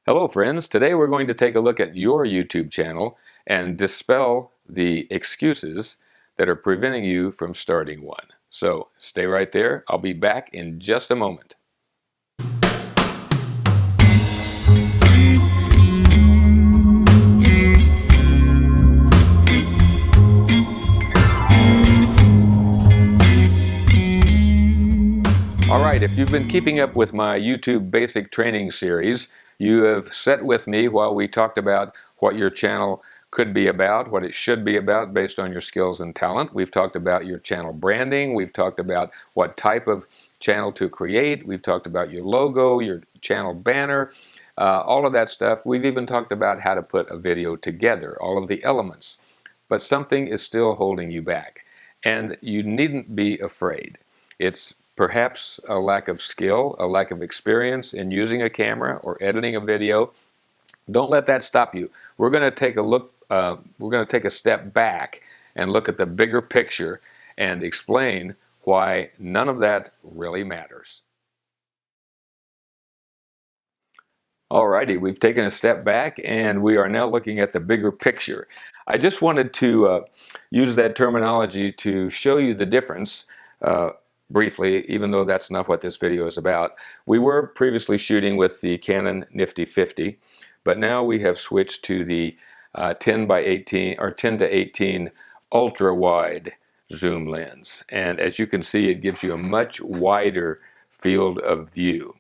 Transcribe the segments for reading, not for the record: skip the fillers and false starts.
Hello friends, today we're going to take a look at your YouTube channel and dispel the excuses that are preventing you from starting one. So stay right there, I'll be back in just a moment. Alright, if you've been keeping up with my YouTube basic training series, you have sat with me while we talked about what your channel could be about, what it should be about based on your skills and talent. We've talked about your channel branding, we've talked about what type of channel to create, we've talked about your logo, your channel banner, all of that stuff. We've even talked about how to put a video together, all of the elements. But something is still holding you back, and you needn't be afraid. It's perhaps a lack of skill, a lack of experience in using a camera or editing a video. Don't let that stop you. We're going to take a look, we're going to take a step back and look at the bigger picture and explain why none of that really matters. Alrighty, we've taken a step back and we are now looking at the bigger picture. I just wanted to use that terminology to show you the difference briefly, even though that's not what this video is about. We were previously shooting with the Canon Nifty 50, but now we have switched to the 10 by 18 or 10 to 18 ultra wide zoom lens. And as you can see, it gives you a much wider field of view.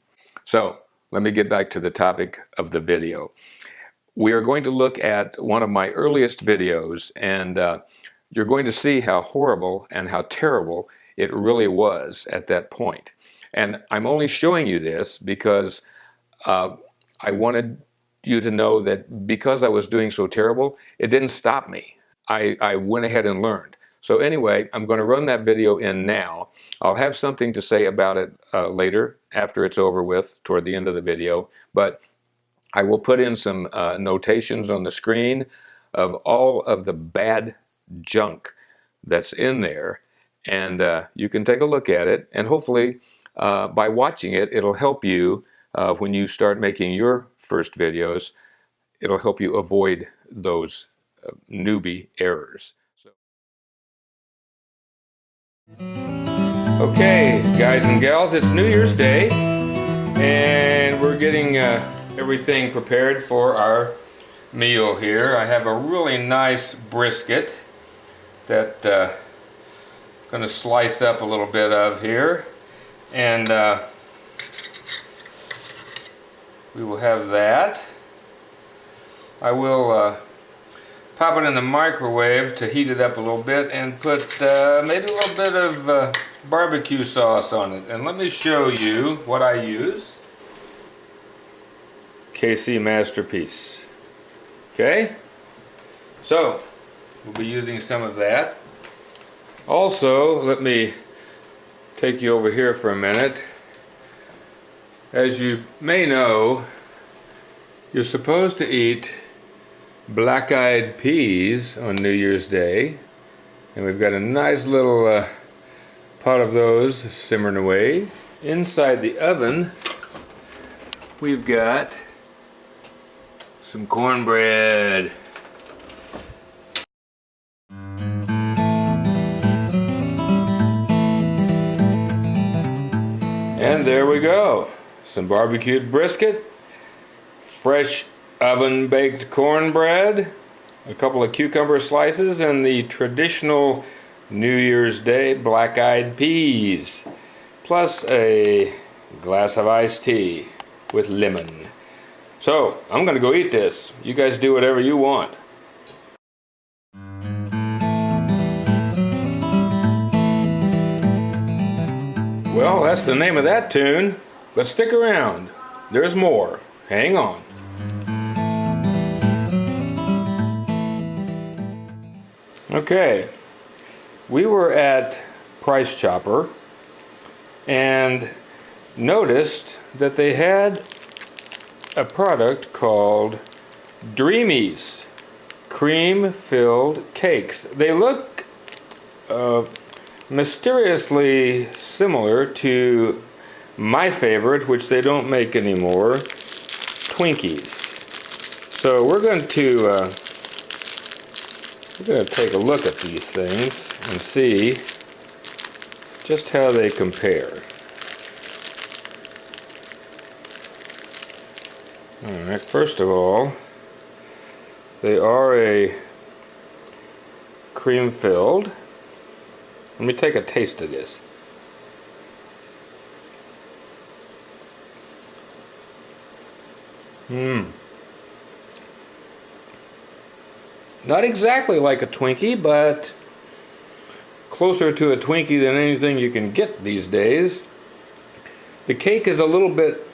So let me get back to the topic of the video. We are going to look at one of my earliest videos, and you're going to see how horrible and how terrible it really was at that point. And I'm only showing you this because I wanted you to know that because I was doing so terrible, it didn't stop me. I went ahead and learned. So anyway, I'm going to run that video in now. I'll have something to say about it later, after it's over with, toward the end of the video. But I will put in some notations on the screen of all of the bad junk that's in there. And you can take a look at it, and hopefully by watching it, it'll help you when you start making your first videos. It'll help you avoid those newbie errors. Okay, guys and gals, it's New Year's Day, and we're getting everything prepared for our meal here. I have a really nice brisket that going to slice up a little bit of here, and we will have that. I will pop it in the microwave to heat it up a little bit and put maybe a little bit of barbecue sauce on it. And let me show you what I use. KC Masterpiece. Okay, so we'll be using some of that. Also, let me take you over here for a minute. As you may know, you're supposed to eat black-eyed peas on New Year's Day, and we've got a nice little pot of those simmering away. Inside the oven, we've got some cornbread. And there we go, some barbecued brisket, fresh oven baked cornbread, a couple of cucumber slices, and the traditional New Year's Day black-eyed peas, plus a glass of iced tea with lemon. So I'm gonna go eat this. You guys do whatever you want. Well, that's the name of that tune, but stick around. There's more. Hang on. Okay, we were at Price Chopper and noticed that they had a product called Dreamies cream-filled cakes. They look mysteriously similar to my favorite, which they don't make anymore, Twinkies. So we're going to take a look at these things and see just how they compare. Alright, first of all, they are a cream filled. Let me take a taste of this. Not exactly like a Twinkie, but closer to a Twinkie than anything you can get these days. The cake is a little bit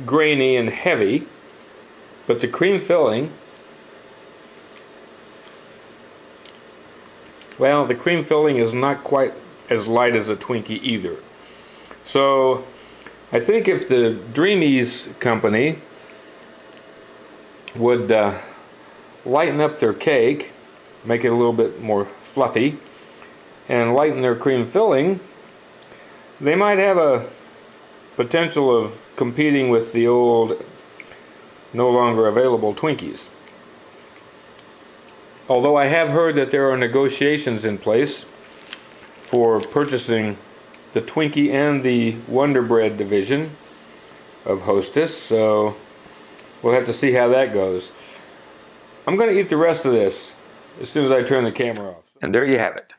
grainy and heavy, but the cream filling, well, the cream filling is not quite as light as a Twinkie either. So I think if the Dreamies company would lighten up their cake, make it a little bit more fluffy, and lighten their cream filling, they might have a potential of competing with the old, no longer available Twinkies. Although I have heard that there are negotiations in place for purchasing the Twinkie and the Wonder Bread division of Hostess, so we'll have to see how that goes. I'm going to eat the rest of this as soon as I turn the camera off. And there you have it.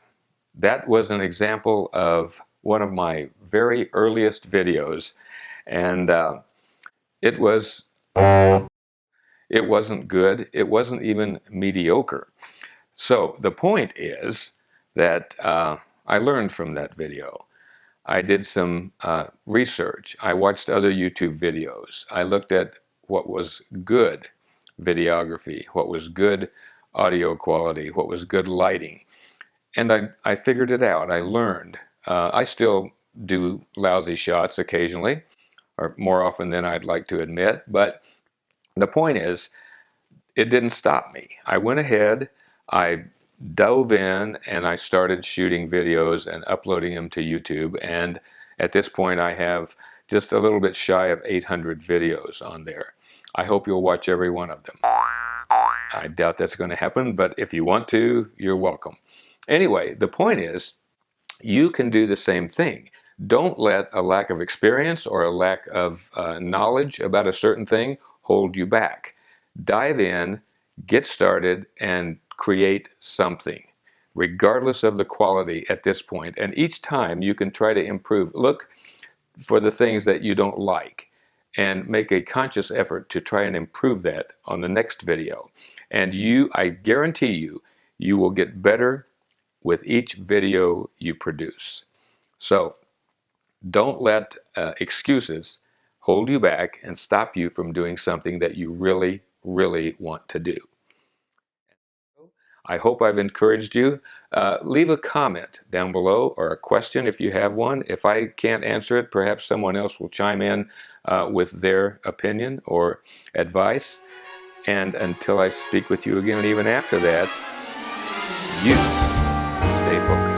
That was an example of one of my very earliest videos, and it wasn't good. It wasn't even mediocre. So the point is that I learned from that video. I did some research. I watched other YouTube videos. I looked at what was good videography, what was good audio quality, what was good lighting. And I figured it out. I learned. I still do lousy shots occasionally, or more often than I'd like to admit. But the point is, it didn't stop me. I went ahead, I dove in, and I started shooting videos and uploading them to YouTube. And at this point, I have just a little bit shy of 800 videos on there. I hope you'll watch every one of them. I doubt that's going to happen, but if you want to, you're welcome. Anyway, the point is, you can do the same thing. Don't let a lack of experience or a lack of knowledge about a certain thing hold you back. Dive in, get started, and create something, regardless of the quality at this point. And each time you can try to improve. Look for the things that you don't like and make a conscious effort to try and improve that on the next video. And I guarantee you, you will get better with each video you produce. So don't let excuses hold you back and stop you from doing something that you really, really want to do. I hope I've encouraged you. Leave a comment down below or a question if you have one. If I can't answer it, perhaps someone else will chime in with their opinion or advice. And until I speak with you again, and even after that, you stay focused.